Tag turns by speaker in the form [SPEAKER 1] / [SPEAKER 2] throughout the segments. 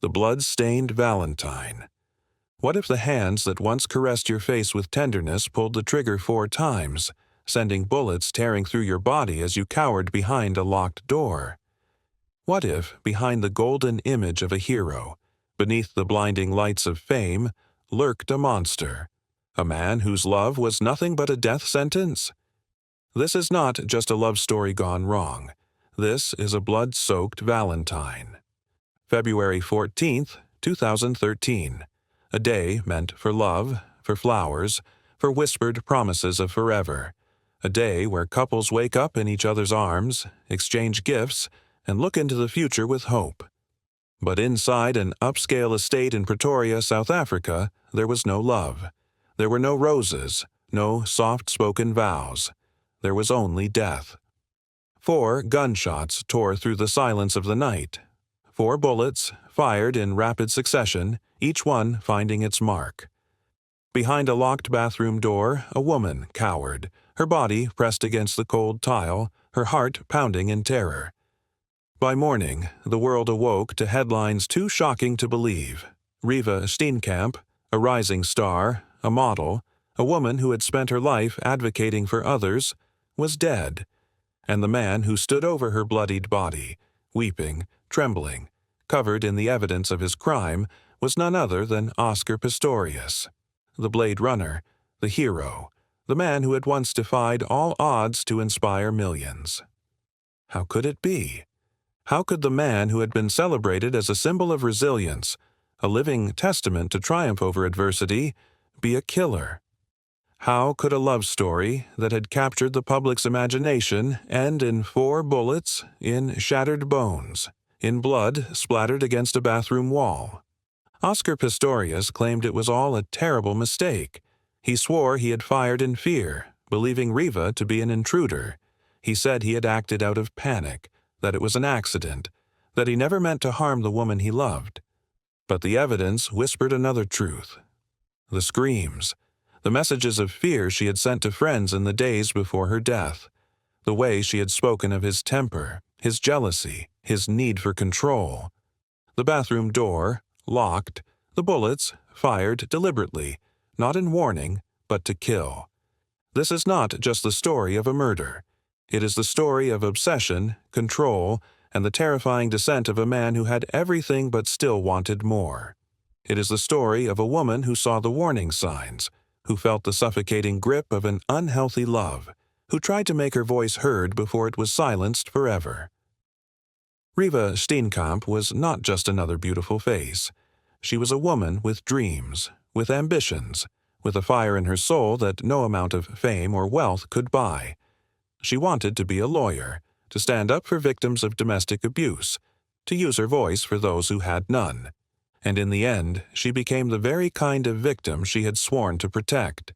[SPEAKER 1] The blood-stained Valentine. What if the hands that once caressed your face with tenderness pulled the trigger 4 times, sending bullets tearing through your body as you cowered behind a locked door? What if, behind the golden image of a hero, beneath the blinding lights of fame, lurked a monster, a man whose love was nothing but a death sentence? This is not just a love story gone wrong. This is a blood-soaked Valentine. February 14th, 2013. A day meant for love, for flowers, for whispered promises of forever. A day where couples wake up in each other's arms, exchange gifts, and look into the future with hope. But inside an upscale estate in Pretoria, South Africa, there was no love. There were no roses, no soft-spoken vows. There was only death. 4 gunshots tore through the silence of the night. 4 bullets, fired in rapid succession, each one finding its mark. Behind a locked bathroom door, a woman cowered, her body pressed against the cold tile, her heart pounding in terror. By morning, the world awoke to headlines too shocking to believe. Riva Steenkamp, a rising star, a model, a woman who had spent her life advocating for others, was dead. And the man who stood over her bloodied body, weeping, trembling, covered in the evidence of his crime, was none other than Oscar Pistorius, the Blade Runner, the hero, the man who had once defied all odds to inspire millions. How could it be? How could the man who had been celebrated as a symbol of resilience, a living testament to triumph over adversity, be a killer? How could a love story that had captured the public's imagination end in 4 bullets, in shattered bones, in blood splattered against a bathroom wall? Oscar Pistorius claimed it was all a terrible mistake. He swore he had fired in fear, believing Riva to be an intruder. He said he had acted out of panic, that it was an accident, that he never meant to harm the woman he loved. But the evidence whispered another truth. The screams, the messages of fear she had sent to friends in the days before her death, the way she had spoken of his temper, his jealousy, his need for control. The bathroom door, locked, the bullets fired deliberately, not in warning, but to kill. This is not just the story of a murder. It is the story of obsession, control, and the terrifying descent of a man who had everything but still wanted more. It is the story of a woman who saw the warning signs, who felt the suffocating grip of an unhealthy love, who tried to make her voice heard before it was silenced forever. Riva Steenkamp was not just another beautiful face. She was a woman with dreams, with ambitions, with a fire in her soul that no amount of fame or wealth could buy. She wanted to be a lawyer, to stand up for victims of domestic abuse, to use her voice for those who had none. And in the end, she became the very kind of victim she had sworn to protect.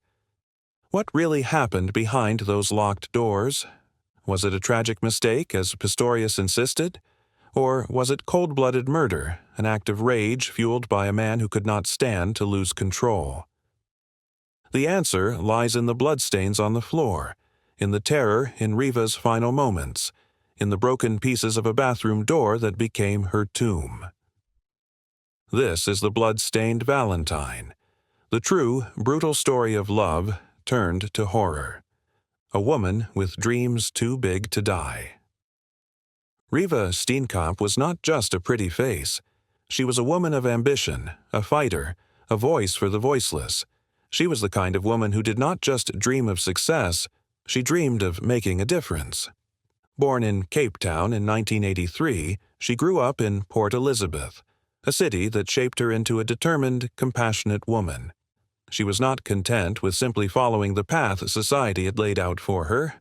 [SPEAKER 1] What really happened behind those locked doors? Was it a tragic mistake, as Pistorius insisted? Or was it cold-blooded murder, an act of rage fueled by a man who could not stand to lose control? The answer lies in the bloodstains on the floor, in the terror in Riva's final moments, in the broken pieces of a bathroom door that became her tomb. This is the blood-stained Valentine, the true, brutal story of love turned to horror. A woman with dreams too big to die. Riva Steenkamp was not just a pretty face. She was a woman of ambition, a fighter, a voice for the voiceless. She was the kind of woman who did not just dream of success, she dreamed of making a difference. Born in Cape Town in 1983, she grew up in Port Elizabeth, a city that shaped her into a determined, compassionate woman. She was not content with simply following the path society had laid out for her.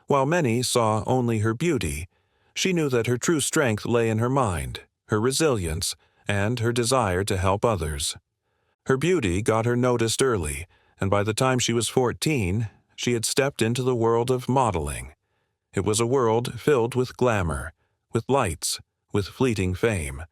[SPEAKER 1] While many saw only her beauty, she knew that her true strength lay in her mind, her resilience, and her desire to help others. Her beauty got her noticed early, and by the time she was 14, she had stepped into the world of modeling. It was a world filled with glamour, with lights, with fleeting fame.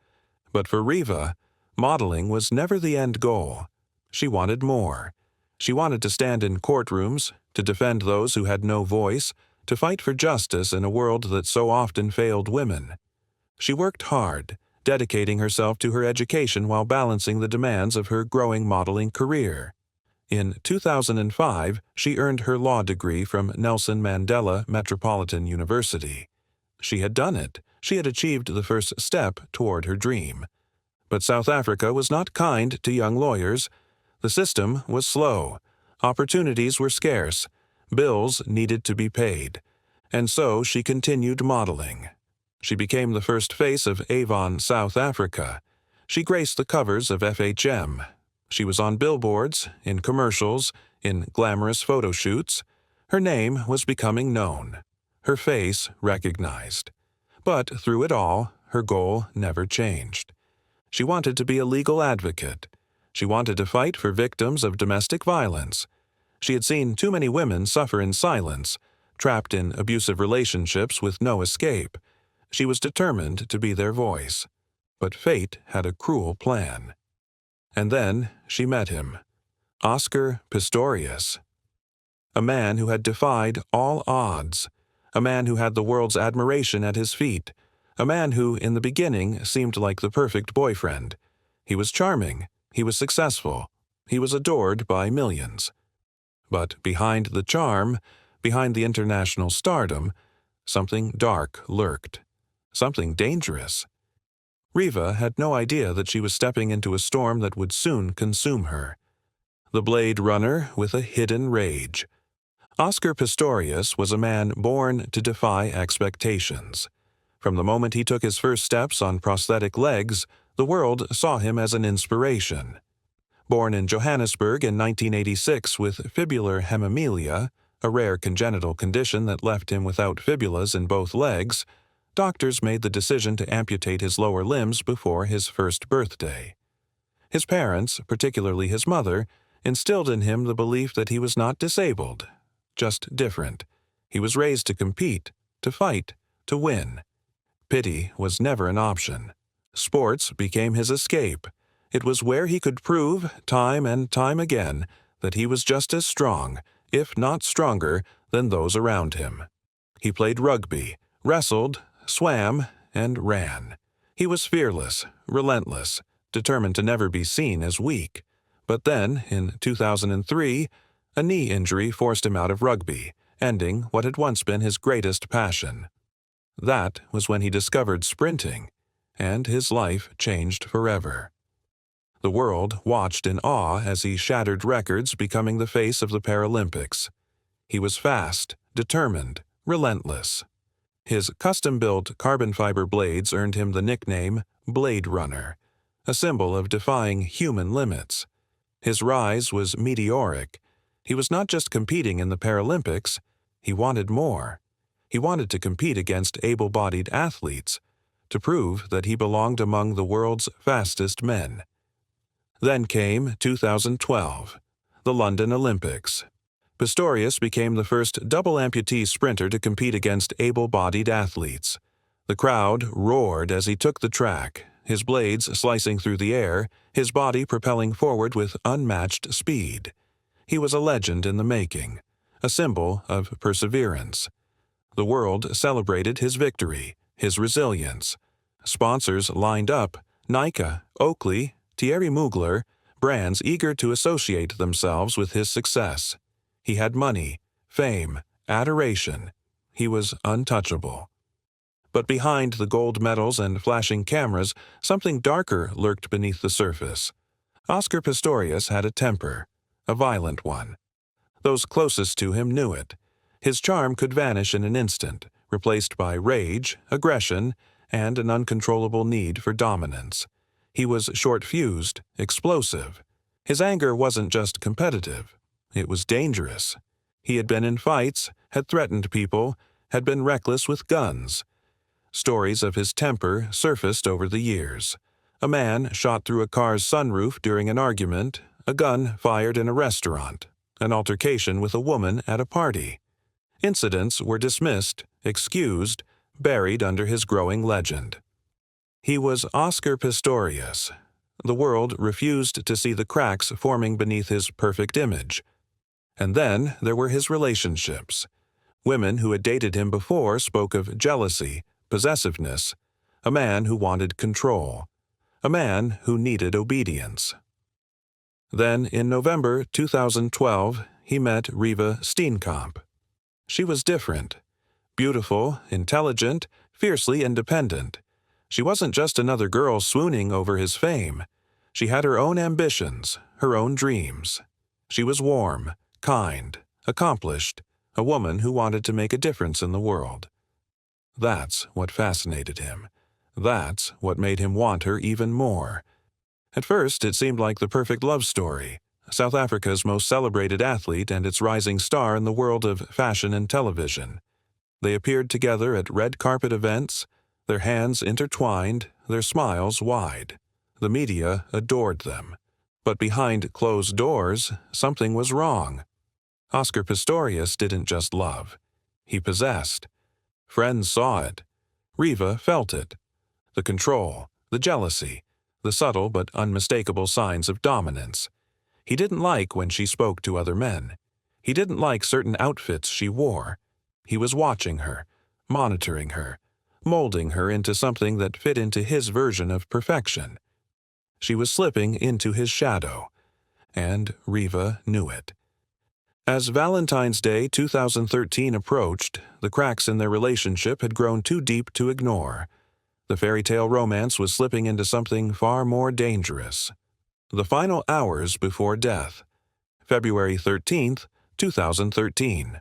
[SPEAKER 1] But for Riva, modeling was never the end goal. She wanted more. She wanted to stand in courtrooms, to defend those who had no voice, to fight for justice in a world that so often failed women. She worked hard, dedicating herself to her education while balancing the demands of her growing modeling career. In 2005, she earned her law degree from Nelson Mandela Metropolitan University. She had done it. She had achieved the first step toward her dream. But South Africa was not kind to young lawyers. The system was slow. Opportunities were scarce. Bills needed to be paid. And so she continued modeling. She became the first face of Avon, South Africa. She graced the covers of FHM. She was on billboards, in commercials, in glamorous photo shoots. Her name was becoming known. Her face recognized. But through it all, her goal never changed. She wanted to be a legal advocate. She wanted to fight for victims of domestic violence. She had seen too many women suffer in silence, trapped in abusive relationships with no escape. She was determined to be their voice. But fate had a cruel plan. And then she met him, Oscar Pistorius. A man who had defied all odds. A man who had the world's admiration at his feet. A man who, in the beginning, seemed like the perfect boyfriend. He was charming. He was successful. He was adored by millions. But behind the charm, behind the international stardom, something dark lurked. Something dangerous. Riva had no idea that she was stepping into a storm that would soon consume her. The Blade Runner with a hidden rage. Oscar Pistorius was a man born to defy expectations. From the moment he took his first steps on prosthetic legs, the world saw him as an inspiration. Born in Johannesburg in 1986 with fibular hemimelia, a rare congenital condition that left him without fibulas in both legs, doctors made the decision to amputate his lower limbs before his first birthday. His parents, particularly his mother, instilled in him the belief that he was not disabled, just different. He was raised to compete, to fight, to win. Pity was never an option. Sports became his escape. It was where he could prove, time and time again, that he was just as strong, if not stronger, than those around him. He played rugby, wrestled, swam, and ran. He was fearless, relentless, determined to never be seen as weak. But then, in 2003, a knee injury forced him out of rugby, ending what had once been his greatest passion. That was when he discovered sprinting, and his life changed forever. The world watched in awe as he shattered records, becoming the face of the Paralympics. He was fast, determined, relentless. His custom-built carbon fiber blades earned him the nickname Blade Runner, a symbol of defying human limits. His rise was meteoric. He was not just competing in the Paralympics, he wanted more. He wanted to compete against able-bodied athletes, to prove that he belonged among the world's fastest men. Then came 2012, the London Olympics. Pistorius became the first double amputee sprinter to compete against able-bodied athletes. The crowd roared as he took the track, his blades slicing through the air, his body propelling forward with unmatched speed. He was a legend in the making, a symbol of perseverance. The world celebrated his victory, his resilience. Sponsors lined up, Nike, Oakley, Thierry Mugler, brands eager to associate themselves with his success. He had money, fame, adoration. He was untouchable. But behind the gold medals and flashing cameras, something darker lurked beneath the surface. Oscar Pistorius had a temper, a violent one. Those closest to him knew it. His charm could vanish in an instant, replaced by rage, aggression, and an uncontrollable need for dominance. He was short-fused, explosive. His anger wasn't just competitive. It was dangerous. He had been in fights, had threatened people, had been reckless with guns. Stories of his temper surfaced over the years. A man shot through a car's sunroof during an argument, a gun fired in a restaurant, an altercation with a woman at a party. Incidents were dismissed, excused, buried under his growing legend. He was Oscar Pistorius. The world refused to see the cracks forming beneath his perfect image. And then there were his relationships. Women who had dated him before spoke of jealousy, possessiveness. a man who wanted control, a man who needed obedience. Then, in November 2012, he met Riva Steenkamp. She was different. Beautiful, intelligent, fiercely independent. She wasn't just another girl swooning over his fame. She had her own ambitions, her own dreams. She was warm, kind, accomplished, a woman who wanted to make a difference in the world. That's what fascinated him. That's what made him want her even more. At first, it seemed like the perfect love story. South Africa's most celebrated athlete and its rising star in the world of fashion and television. They appeared together at red carpet events, their hands intertwined, their smiles wide. The media adored them. But behind closed doors, something was wrong. Oscar Pistorius didn't just love. He possessed. Friends saw it. Riva felt it. The control, the jealousy, the subtle but unmistakable signs of dominance. He didn't like when she spoke to other men. He didn't like certain outfits she wore. He was watching her, monitoring her, molding her into something that fit into his version of perfection. She was slipping into his shadow, and Riva knew it. As Valentine's Day 2013 approached, the cracks in their relationship had grown too deep to ignore. The fairy tale romance was slipping into something far more dangerous. The final hours before death. February 13, 2013.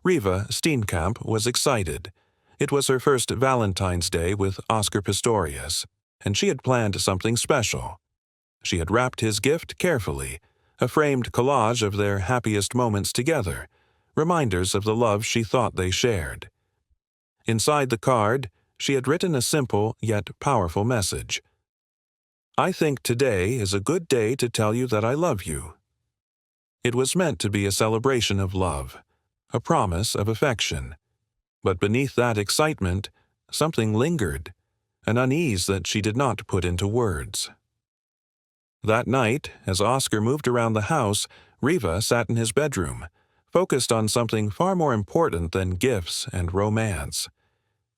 [SPEAKER 1] Riva Steenkamp was excited. It was her first Valentine's Day with Oscar Pistorius, and she had planned something special. She had wrapped his gift carefully, a framed collage of their happiest moments together, reminders of the love she thought they shared. Inside the card, she had written a simple yet powerful message. "I think today is a good day to tell you that I love you." It was meant to be a celebration of love, a promise of affection. But beneath that excitement, something lingered, an unease that she did not put into words. That night, as Oscar moved around the house, Riva sat in his bedroom, focused on something far more important than gifts and romance.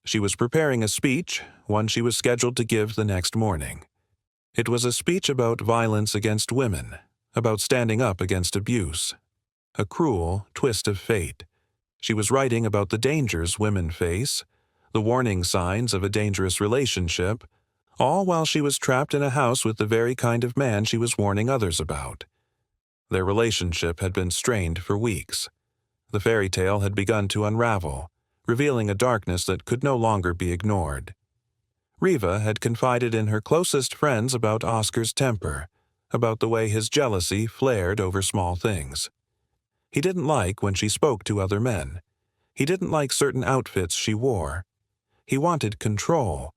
[SPEAKER 1] She was preparing a speech, one she was scheduled to give the next morning. It was a speech about violence against women, about standing up against abuse. A cruel twist of fate. She was writing about the dangers women face, the warning signs of a dangerous relationship, all while she was trapped in a house with the very kind of man she was warning others about. Their relationship had been strained for weeks. The fairy tale had begun to unravel, revealing a darkness that could no longer be ignored. Riva had confided in her closest friends about Oscar's temper, about the way his jealousy flared over small things. He didn't like when she spoke to other men. He didn't like certain outfits she wore. He wanted control.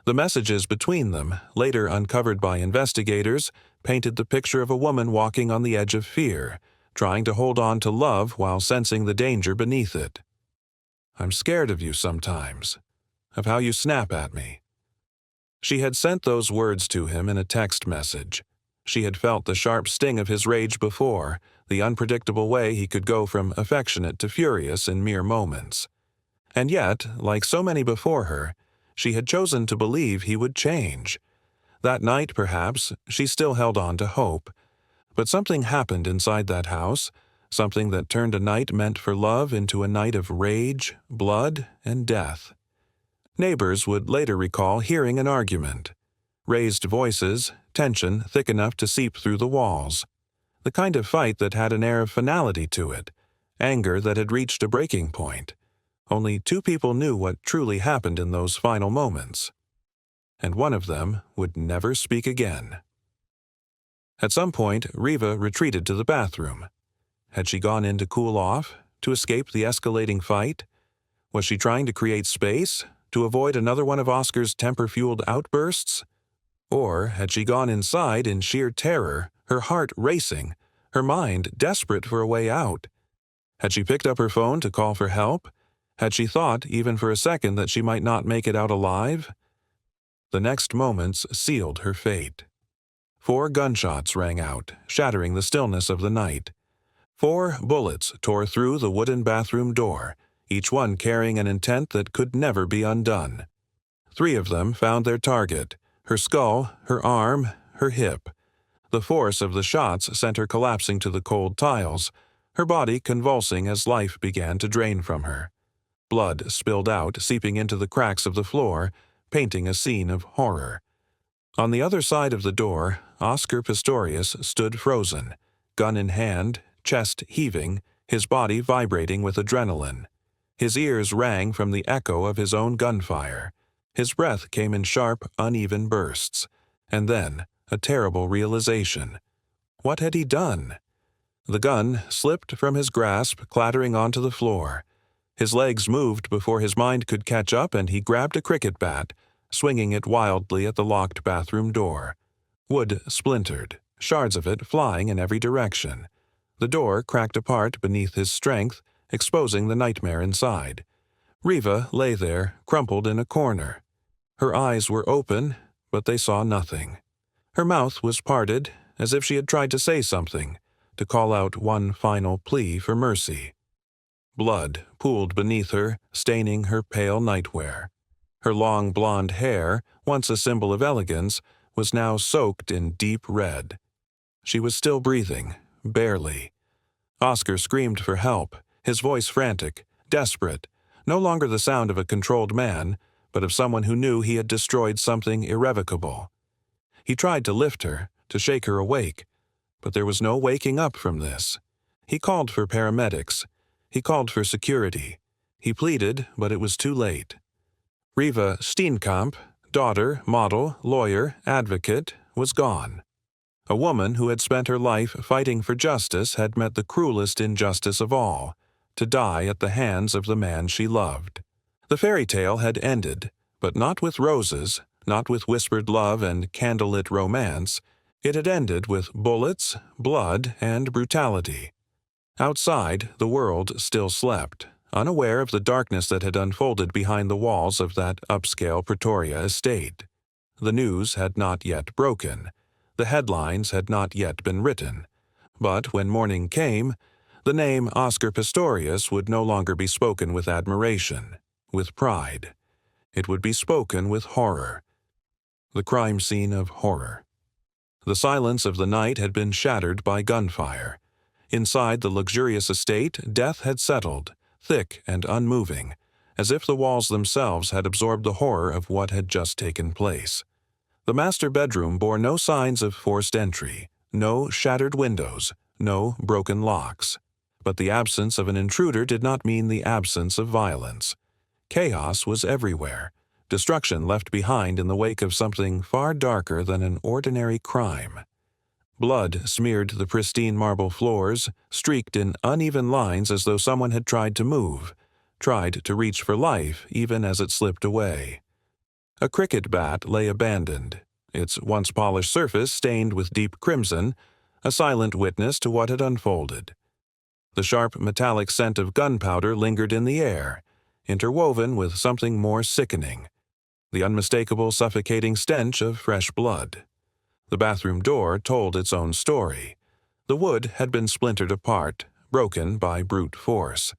[SPEAKER 1] The messages between them, later uncovered by investigators, painted the picture of a woman walking on the edge of fear, trying to hold on to love while sensing the danger beneath it. "I'm scared of you sometimes, of how you snap at me." She had sent those words to him in a text message. She had felt the sharp sting of his rage before, the unpredictable way he could go from affectionate to furious in mere moments. And yet, like so many before her, she had chosen to believe he would change. That night, perhaps, she still held on to hope. But something happened inside that house, something that turned a night meant for love into a night of rage, blood, and death. Neighbors would later recall hearing an argument. Raised voices, tension thick enough to seep through the walls. The kind of fight that had an air of finality to it, anger that had reached a breaking point. Only two people knew what truly happened in those final moments. And one of them would never speak again. At some point, Riva retreated to the bathroom. Had she gone in to cool off, to escape the escalating fight? Was she trying to create space, to avoid another one of Oscar's temper-fueled outbursts? Or had she gone inside in sheer terror, her heart racing, her mind desperate for a way out? Had she picked up her phone to call for help? Had she thought, even for a second, that she might not make it out alive? The next moments sealed her fate. 4 gunshots rang out, shattering the stillness of the night. 4 bullets tore through the wooden bathroom door, each one carrying an intent that could never be undone. 3 of them found their target: her skull, her arm, her hip. The force of the shots sent her collapsing to the cold tiles, her body convulsing as life began to drain from her. Blood spilled out, seeping into the cracks of the floor, painting a scene of horror. On the other side of the door, Oscar Pistorius stood frozen, gun in hand, chest heaving, his body vibrating with adrenaline. His ears rang from the echo of his own gunfire. His breath came in sharp, uneven bursts. And then, a terrible realization. What had he done? The gun slipped from his grasp, clattering onto the floor. His legs moved before his mind could catch up, and he grabbed a cricket bat, swinging it wildly at the locked bathroom door. Wood splintered, shards of it flying in every direction. The door cracked apart beneath his strength, exposing the nightmare inside. Riva lay there, crumpled in a corner. Her eyes were open, but they saw nothing. Her mouth was parted, as if she had tried to say something, to call out one final plea for mercy. Blood pooled beneath her, staining her pale nightwear. Her long blonde hair, once a symbol of elegance, was now soaked in deep red. She was still breathing, barely. Oscar screamed for help, his voice frantic, desperate, no longer the sound of a controlled man, but of someone who knew he had destroyed something irrevocable. He tried to lift her, to shake her awake, but there was no waking up from this. He called for paramedics. He called for security. He pleaded, but it was too late. Riva Steenkamp, daughter, model, lawyer, advocate, was gone. A woman who had spent her life fighting for justice had met the cruelest injustice of all, to die at the hands of the man she loved. The fairy tale had ended, but not with roses, not with whispered love and candlelit romance. It had ended with bullets, blood, and brutality. Outside, the world still slept, unaware of the darkness that had unfolded behind the walls of that upscale Pretoria estate. The news had not yet broken. The headlines had not yet been written. But when morning came, the name Oscar Pistorius would no longer be spoken with admiration, with pride. It would be spoken with horror. The crime scene of horror. The silence of the night had been shattered by gunfire. Inside the luxurious estate, death had settled, thick and unmoving, as if the walls themselves had absorbed the horror of what had just taken place. The master bedroom bore no signs of forced entry, no shattered windows, no broken locks. But the absence of an intruder did not mean the absence of violence. Chaos was everywhere, destruction left behind in the wake of something far darker than an ordinary crime. Blood smeared the pristine marble floors, streaked in uneven lines as though someone had tried to move, tried to reach for life even as it slipped away. A cricket bat lay abandoned, its once polished surface stained with deep crimson, a silent witness to what had unfolded. The sharp metallic scent of gunpowder lingered in the air, interwoven with something more sickening, the unmistakable suffocating stench of fresh blood. The bathroom door told its own story. The wood had been splintered apart, broken by brute force.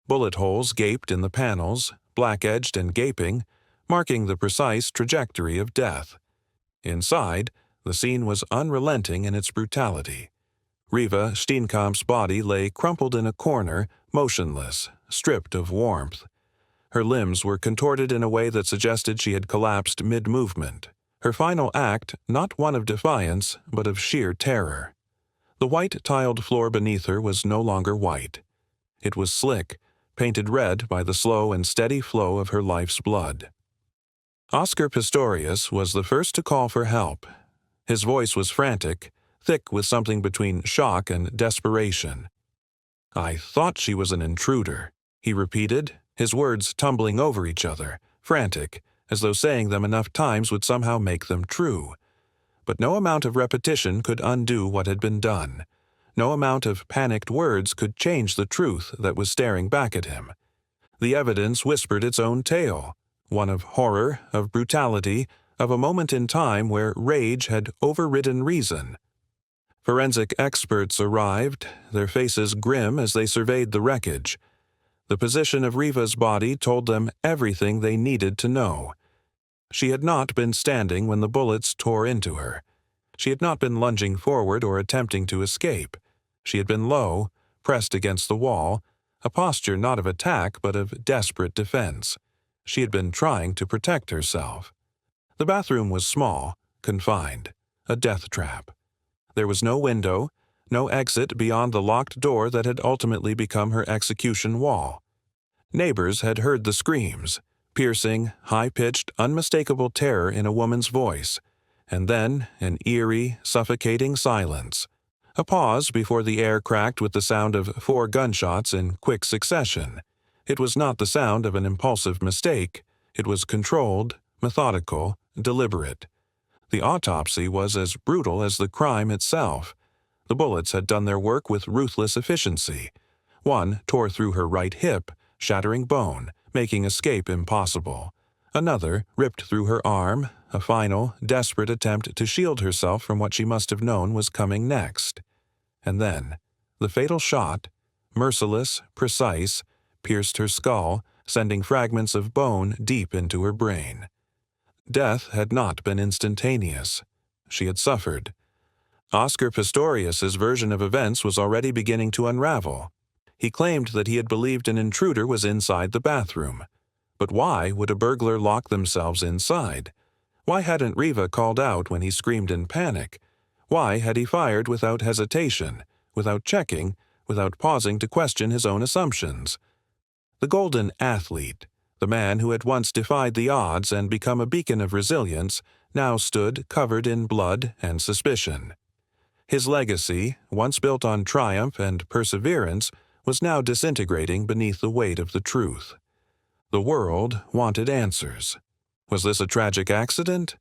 [SPEAKER 1] Bullet holes gaped in the panels, black-edged and gaping, marking the precise trajectory of death. Inside, the scene was unrelenting in its brutality. Riva Steenkamp's body lay crumpled in a corner, motionless, stripped of warmth. Her limbs were contorted in a way that suggested she had collapsed mid-movement. Her final act, not one of defiance, but of sheer terror. The white-tiled floor beneath her was no longer white. It was slick, painted red by the slow and steady flow of her life's blood. Oscar Pistorius was the first to call for help. His voice was frantic, thick with something between shock and desperation. "I thought she was an intruder," he repeated, his words tumbling over each other, frantic, as though saying them enough times would somehow make them true. But no amount of repetition could undo what had been done. No amount of panicked words could change the truth that was staring back at him. The evidence whispered its own tale, one of horror, of brutality, of a moment in time where rage had overridden reason. Forensic experts arrived, their faces grim as they surveyed the wreckage. The position of Riva's body told them everything they needed to know. She had not been standing when the bullets tore into her. She had not been lunging forward or attempting to escape. She had been low, pressed against the wall, a posture not of attack but of desperate defense. She had been trying to protect herself. The bathroom was small, confined, a death trap. There was no window, no exit beyond the locked door that had ultimately become her execution wall. Neighbors had heard the screams, piercing, high-pitched, unmistakable terror in a woman's voice, and then an eerie, suffocating silence. A pause before the air cracked with the sound of 4 gunshots in quick succession. It was not the sound of an impulsive mistake. It was controlled, methodical, deliberate. The autopsy was as brutal as the crime itself. The bullets had done their work with ruthless efficiency. One tore through her right hip, shattering bone, making escape impossible. Another ripped through her arm, a final, desperate attempt to shield herself from what she must have known was coming next. And then, the fatal shot, merciless, precise, pierced her skull, sending fragments of bone deep into her brain. Death had not been instantaneous. She had suffered. Oscar Pistorius's version of events was already beginning to unravel. He claimed that he had believed an intruder was inside the bathroom. But why would a burglar lock themselves inside? Why hadn't Riva called out when he screamed in panic? Why had he fired without hesitation, without checking, without pausing to question his own assumptions? The golden athlete, the man who had once defied the odds and become a beacon of resilience, now stood covered in blood and suspicion. His legacy, once built on triumph and perseverance, was now disintegrating beneath the weight of the truth. The world wanted answers. Was this a tragic accident?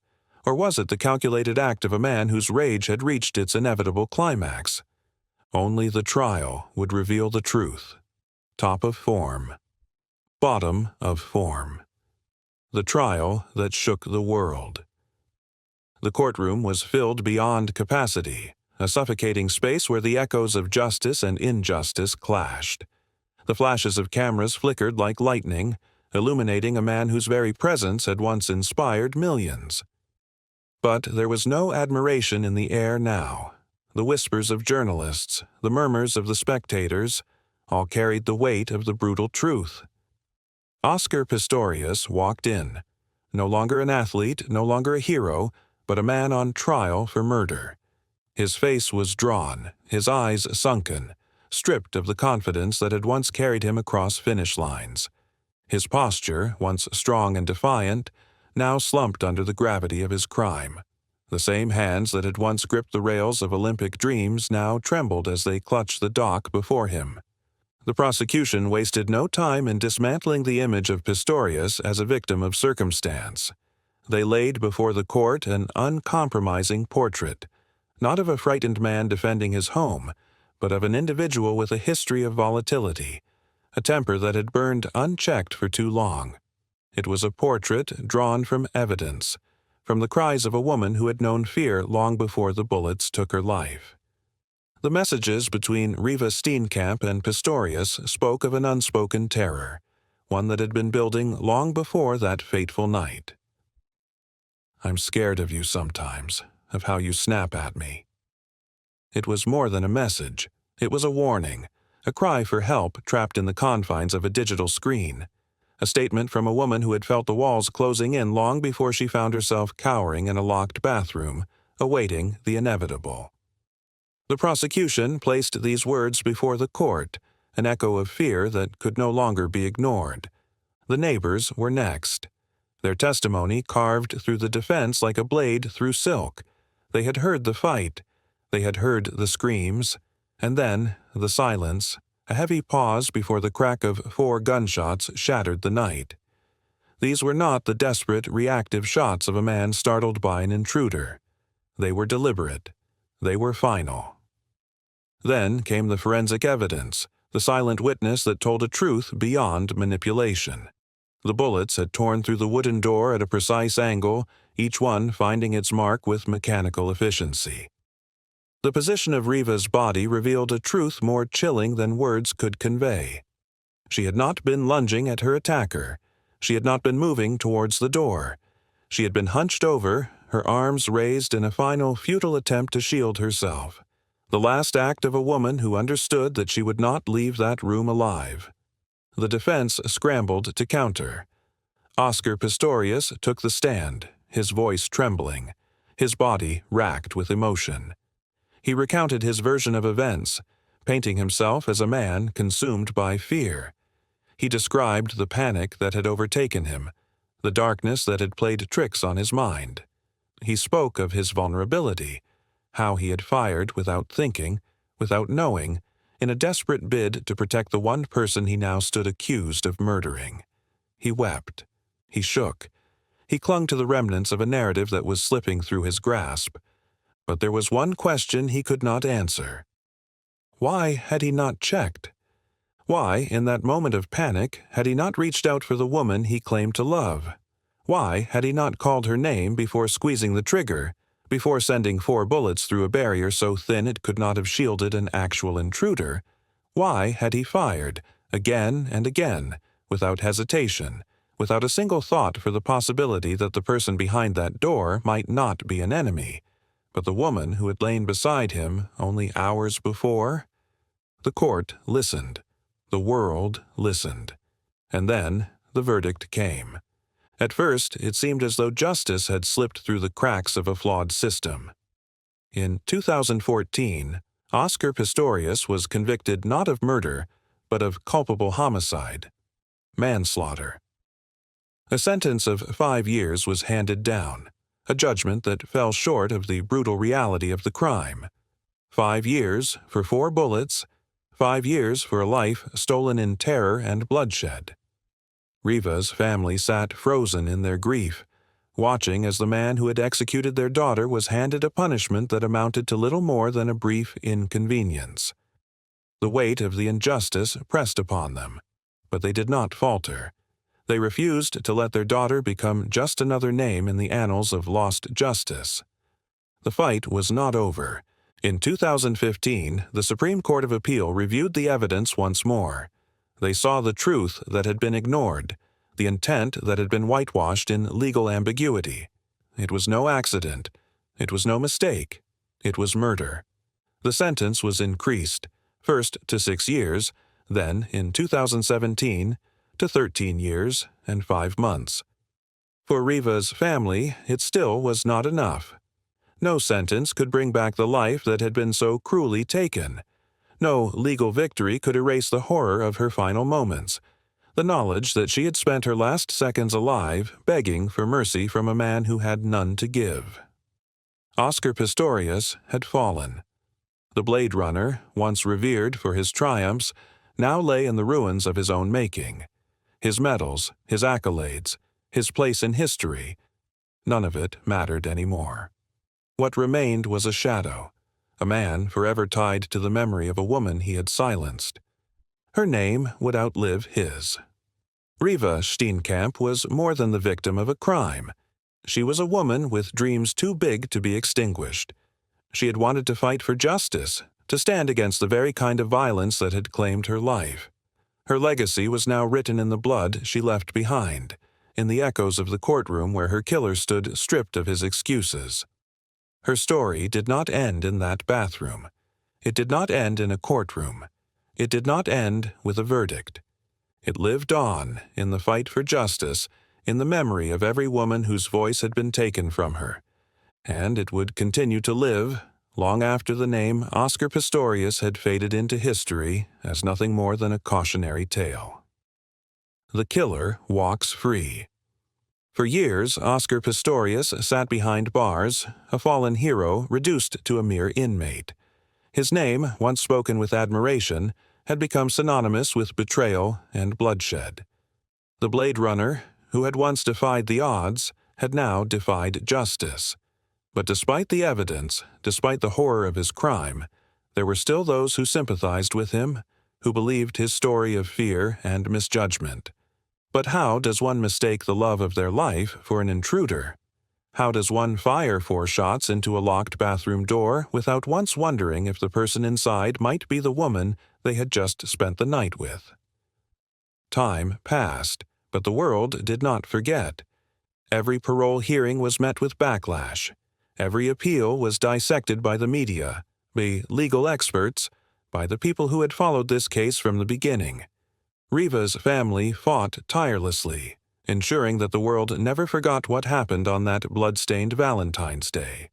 [SPEAKER 1] Or was it the calculated act of a man whose rage had reached its inevitable climax? Only the trial would reveal the truth. Top of form. Bottom of form. The trial that shook the world. The courtroom was filled beyond capacity, a suffocating space where the echoes of justice and injustice clashed. The flashes of cameras flickered like lightning, illuminating a man whose very presence had once inspired millions. But there was no admiration in the air now. The whispers of journalists, the murmurs of the spectators, all carried the weight of the brutal truth. Oscar Pistorius walked in, no longer an athlete, no longer a hero, but a man on trial for murder. His face was drawn, his eyes sunken, stripped of the confidence that had once carried him across finish lines. His posture, once strong and defiant, now slumped under the gravity of his crime. The same hands that had once gripped the rails of Olympic dreams now trembled as they clutched the dock before him. The prosecution wasted no time in dismantling the image of Pistorius as a victim of circumstance. They laid before the court an uncompromising portrait, not of a frightened man defending his home, but of an individual with a history of volatility, a temper that had burned unchecked for too long. It was a portrait drawn from evidence, from the cries of a woman who had known fear long before the bullets took her life. The messages between Riva Steenkamp and Pistorius spoke of an unspoken terror, one that had been building long before that fateful night. "I'm scared of you sometimes, of how you snap at me." It was more than a message. It was a warning, a cry for help trapped in the confines of a digital screen, a statement from a woman who had felt the walls closing in long before she found herself cowering in a locked bathroom, awaiting the inevitable. The prosecution placed these words before the court, an echo of fear that could no longer be ignored. The neighbors were next. Their testimony carved through the defense like a blade through silk. They had heard the fight. They had heard the screams. And then, the silence, a heavy pause before the crack of 4 gunshots shattered the night. These were not the desperate, reactive shots of a man startled by an intruder. They were deliberate. They were final. Then came the forensic evidence, the silent witness that told a truth beyond manipulation. The bullets had torn through the wooden door at a precise angle, each one finding its mark with mechanical efficiency. The position of Riva's body revealed a truth more chilling than words could convey. She had not been lunging at her attacker. She had not been moving towards the door. She had been hunched over, her arms raised in a final futile attempt to shield herself. The last act of a woman who understood that she would not leave that room alive. The defense scrambled to counter. Oscar Pistorius took the stand, his voice trembling, his body racked with emotion. He recounted his version of events, painting himself as a man consumed by fear. He described the panic that had overtaken him, the darkness that had played tricks on his mind. He spoke of his vulnerability, how he had fired without thinking, without knowing, in a desperate bid to protect the one person he now stood accused of murdering. He wept. He shook. He clung to the remnants of a narrative that was slipping through his grasp. But there was one question he could not answer. Why had he not checked? Why, in that moment of panic, had he not reached out for the woman he claimed to love? Why had he not called her name before squeezing the trigger, before sending 4 bullets through a barrier so thin it could not have shielded an actual intruder? Why had he fired, again and again, without hesitation, without a single thought for the possibility that the person behind that door might not be an enemy, but the woman who had lain beside him only hours before? The court listened. The world listened. And then the verdict came. At first, it seemed as though justice had slipped through the cracks of a flawed system. In 2014, Oscar Pistorius was convicted not of murder, but of culpable homicide, manslaughter. A sentence of 5 years was handed down, a judgment that fell short of the brutal reality of the crime. 5 years for 4 bullets, 5 years for a life stolen in terror and bloodshed. Riva's family sat frozen in their grief, watching as the man who had executed their daughter was handed a punishment that amounted to little more than a brief inconvenience. The weight of the injustice pressed upon them, but they did not falter. They refused to let their daughter become just another name in the annals of lost justice. The fight was not over. In 2015, the Supreme Court of Appeal reviewed the evidence once more. They saw the truth that had been ignored, the intent that had been whitewashed in legal ambiguity. It was no accident. It was no mistake. It was murder. The sentence was increased, first to 6 years, then, in 2017, to 13 years and 5 months. For Riva's family, it still was not enough. No sentence could bring back the life that had been so cruelly taken. No legal victory could erase the horror of her final moments, the knowledge that she had spent her last seconds alive begging for mercy from a man who had none to give. Oscar Pistorius had fallen. The Blade Runner, once revered for his triumphs, now lay in the ruins of his own making. His medals, his accolades, his place in history, none of it mattered anymore. What remained was a shadow, a man forever tied to the memory of a woman he had silenced. Her name would outlive his. Riva Steenkamp was more than the victim of a crime. She was a woman with dreams too big to be extinguished. She had wanted to fight for justice, to stand against the very kind of violence that had claimed her life. Her legacy was now written in the blood she left behind, in the echoes of the courtroom where her killer stood stripped of his excuses. Her story did not end in that bathroom. It did not end in a courtroom. It did not end with a verdict. It lived on in the fight for justice, in the memory of every woman whose voice had been taken from her. And it would continue to live long after the name Oscar Pistorius had faded into history as nothing more than a cautionary tale. The killer walks free. For years, Oscar Pistorius sat behind bars, a fallen hero reduced to a mere inmate. His name, once spoken with admiration, had become synonymous with betrayal and bloodshed. The Blade Runner, who had once defied the odds, had now defied justice. But despite the evidence, despite the horror of his crime, there were still those who sympathized with him, who believed his story of fear and misjudgment. But how does one mistake the love of their life for an intruder? How does one fire 4 shots into a locked bathroom door without once wondering if the person inside might be the woman they had just spent the night with? Time passed, but the world did not forget. Every parole hearing was met with backlash. Every appeal was dissected by the media, by legal experts, by the people who had followed this case from the beginning. Riva's family fought tirelessly, ensuring that the world never forgot what happened on that blood-stained Valentine's Day.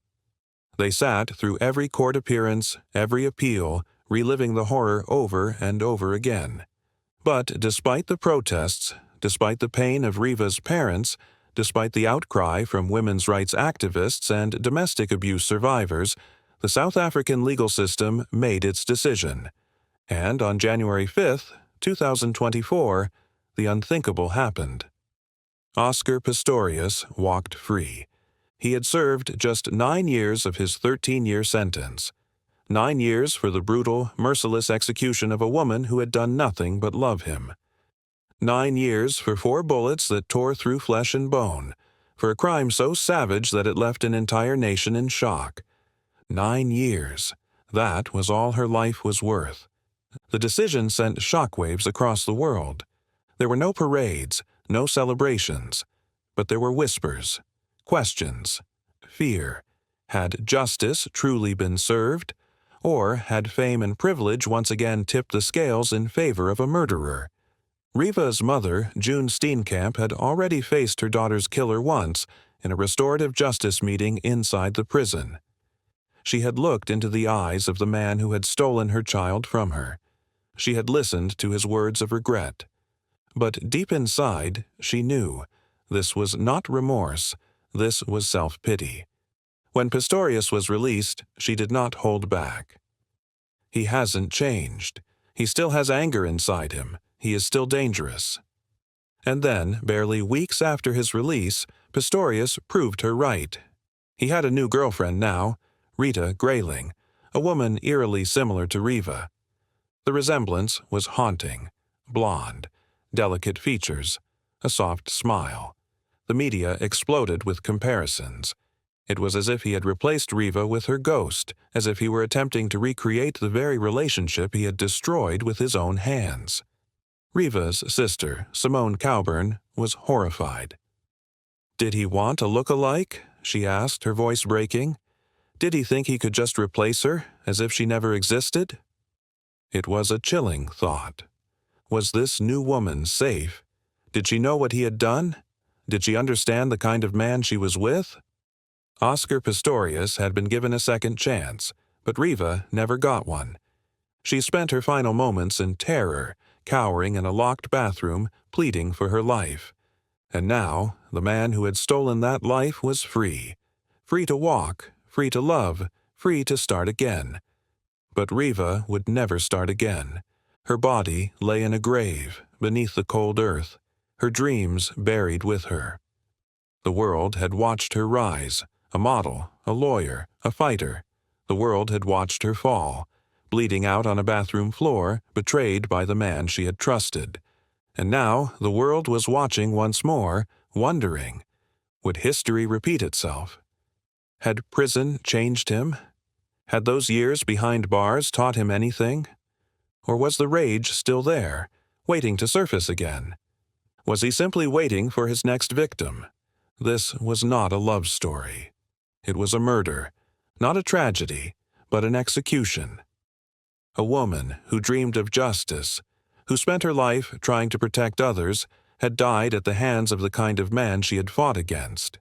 [SPEAKER 1] They sat through every court appearance, every appeal, reliving the horror over and over again. But despite the protests, despite the pain of Riva's parents, despite the outcry from women's rights activists and domestic abuse survivors, the South African legal system made its decision. And on January 5, 2024, the unthinkable happened. Oscar Pistorius walked free. He had served just 9 years of his 13-year sentence. 9 years for the brutal, merciless execution of a woman who had done nothing but love him. 9 years for 4 bullets that tore through flesh and bone, for a crime so savage that it left an entire nation in shock. 9 years. That was all her life was worth. The decision sent shockwaves across the world. There were no parades, no celebrations, but there were whispers, questions, fear. Had justice truly been served? Or had fame and privilege once again tipped the scales in favor of a murderer? Riva's mother, June Steenkamp, had already faced her daughter's killer once in a restorative justice meeting inside the prison. She had looked into the eyes of the man who had stolen her child from her. She had listened to his words of regret. But deep inside, she knew this was not remorse, this was self-pity. When Pistorius was released, she did not hold back. He hasn't changed. He still has anger inside him. He is still dangerous. And then, barely weeks after his release, Pistorius proved her right. He had a new girlfriend now, Rita Grayling, a woman eerily similar to Riva. The resemblance was haunting. Blonde, delicate features, a soft smile. The media exploded with comparisons. It was as if he had replaced Riva with her ghost, as if he were attempting to recreate the very relationship he had destroyed with his own hands. Riva's sister, Simone Cowburn, was horrified. "Did he want a look-alike?" she asked, her voice breaking. "Did he think he could just replace her, as if she never existed?" It was a chilling thought. Was this new woman safe? Did she know what he had done? Did she understand the kind of man she was with? Oscar Pistorius had been given a second chance, but Riva never got one. She spent her final moments in terror, cowering in a locked bathroom, pleading for her life. And now, the man who had stolen that life was free. Free to walk, free to love, free to start again. But Riva would never start again. Her body lay in a grave, beneath the cold earth, her dreams buried with her. The world had watched her rise, a model, a lawyer, a fighter. The world had watched her fall, bleeding out on a bathroom floor, betrayed by the man she had trusted. And now the world was watching once more, wondering, would history repeat itself? Had prison changed him? Had those years behind bars taught him anything? Or was the rage still there, waiting to surface again? Was he simply waiting for his next victim? This was not a love story. It was a murder, not a tragedy, but an execution. A woman who dreamed of justice, who spent her life trying to protect others, had died at the hands of the kind of man she had fought against.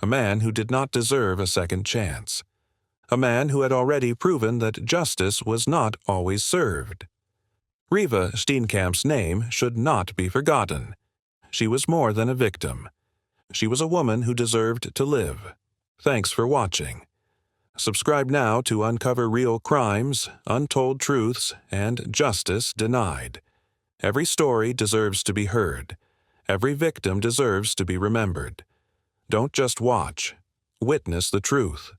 [SPEAKER 1] A man who did not deserve a second chance. A man who had already proven that justice was not always served. Riva Steenkamp's name should not be forgotten. She was more than a victim. She was a woman who deserved to live. Thanks for watching. Subscribe now to uncover real crimes, untold truths, and justice denied. Every story deserves to be heard. Every victim deserves to be remembered. Don't just watch. Witness the truth.